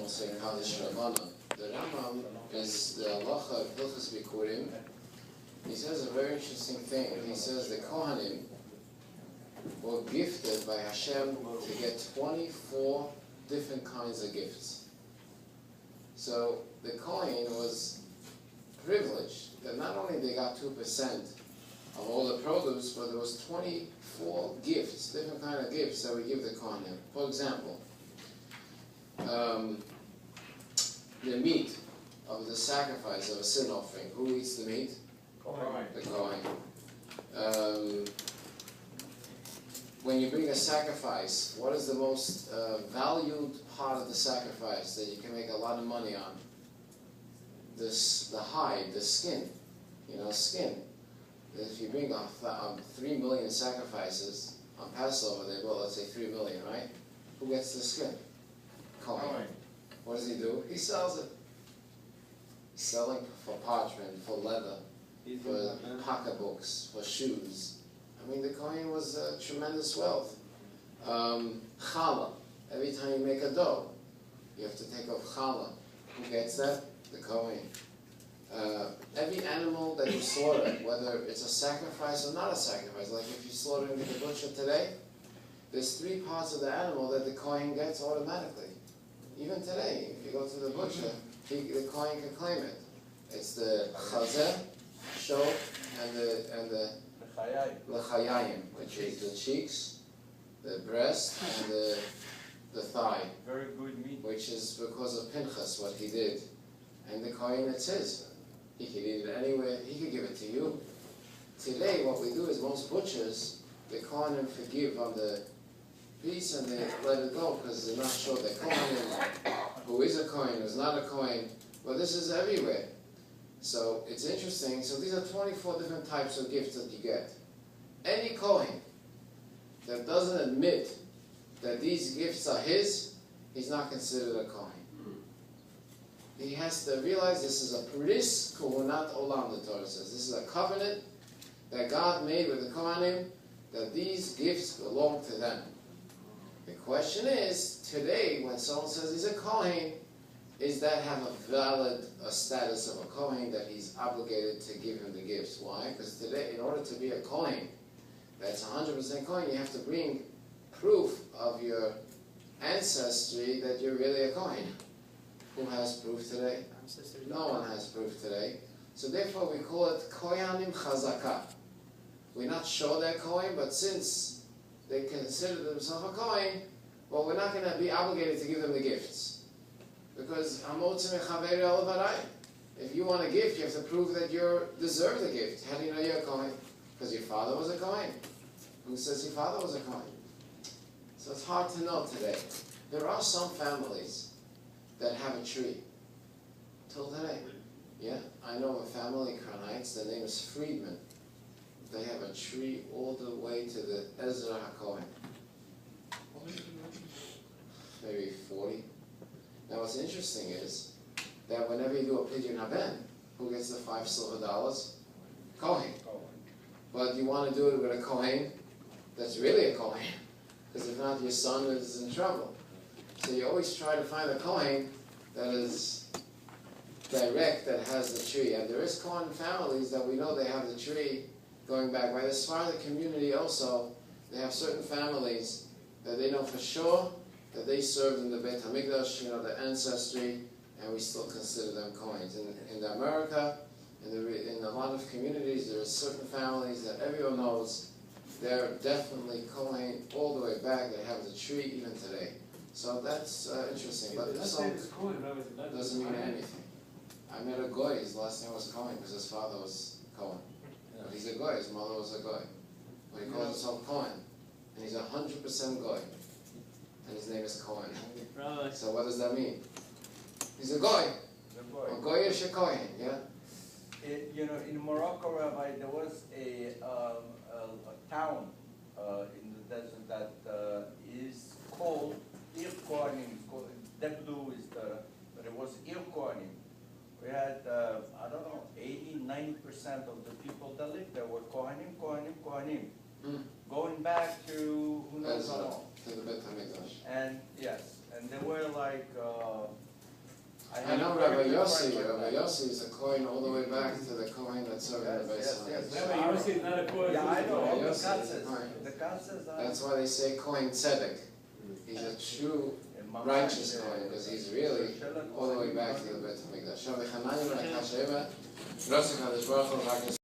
will say Kaddish Rabbanan. The Rambam is the halacha of Hilchos Bikurim. He says a very interesting thing. He says the Kohanim were gifted by Hashem to get 24 different kinds of gifts. So the Kohen was privileged that not only they got 2% of all the produce, but there was 24 gifts, different kind of gifts that we give the Kohanim. For example, the meat of the sacrifice of a sin offering. Who eats the meat? Kohen. The Kohen. When you bring a sacrifice, what is the most valued part of the sacrifice that you can make a lot of money on? The hide, the skin. You know, skin. If you bring 3 million sacrifices on Passover, they will, let's say 3 million, right? Who gets the skin? Kohen. What does he do? He sells it. He's selling for parchment, for leather, for pocketbooks, for shoes. I mean, the Kohen was tremendous wealth. Challah. Every time you make a dough, you have to take off challah. Who gets that? The Kohen. Every animal that you slaughter, whether it's a sacrifice or not a sacrifice, like if you slaughter into the butcher today, there's 3 parts of the animal that the Kohen gets automatically. Even today, if you go to the butcher, the Kohen can claim it. It's the chazeh, shok, and the lechayayim, which is the cheeks, the breast, and the thigh. Very good meat. Which is because of Pinchas, what he did. And the Kohen, it's his. He could eat it anywhere. He could give it to you. Today, what we do is most butchers, the Kohanim forgive on the piece and they let it go because they're not sure the Kohanim, who is a Kohen, who's not a Kohen. Well, this is everywhere. So it's interesting. So these are 24 different types of gifts that you get. Any Kohen that doesn't admit that these gifts are his, he's not considered a Kohen. He has to realize this is a bris kohunat olam, the Torah says. This is a covenant that God made with the Kohanim, that these gifts belong to them. The question is, today, when someone says he's a Kohen, is that have a valid status of a Kohen that he's obligated to give him the gifts? Why? Because today, in order to be a Kohen, that's 100% Kohen, you have to bring proof of your ancestry that you're really a Kohen. Who has proof today? No one has proof today. So therefore we call it Kohanim Chazaka. We're not sure they're Kohen, but since they consider themselves a Kohen, well, we're not going to be obligated to give them the gifts. Because if you want a gift, you have to prove that you deserve the gift. How do you know you're a Kohen? Because your father was a Kohen. Who says your father was a Kohen? So it's hard to know today. There are some families that have a tree. Till today. Yeah, I know a family in Crown Heights, their name is Friedman. They have a tree all the way to the Ezra HaKohen. Maybe 40. Now what's interesting is that whenever you do a Pidyon Haben, who gets the $5 silver? Kohen. But you want to do it with a Kohen that's really a Kohen. Because if not, your son is in trouble. So you always try to find a Kohen that is direct, that has the tree. And there is Kohen families that we know they have the tree going back. By the Sephardic community also, they have certain families that they know for sure that they served in the Beit HaMikdash, you know, the ancestry, and we still consider them Kohens. In America, in a lot of communities, there are certain families that everyone knows they're definitely Kohen all the way back. They have the tree even today. So that's interesting, but this doesn't mean anything. I met a Goy, his last name was Cohen because his father was Cohen. But he's a Goy, his mother was a Goy. But he calls himself Cohen, and he's 100% Goy. And his name is Cohen. So what does that mean? He's a Goy. A Goyish Cohen, yeah? You know, in Morocco, Rabbi, there was a town in the desert that is called Ir Kohanim. Debdu is but it was Ir Kohanim. We had, I don't know, 80–90% of the people that lived there were Kohanim, Kohanim, Kohanim. Going back to who knows how long. To the Beit HaMikdash. And yes, and they were like I know Rabbi Yossi is a coin all the way back to the coin that served in the Yes, Beis yes, Hamikdash. Rabbi Yossi is not a coin. Yeah, I know, all the Yossi is a katzes, coin. the katzes are. That's why they say coin tzedek. He's a true righteous coin because he's really all the way back to the Beit Hamikdash.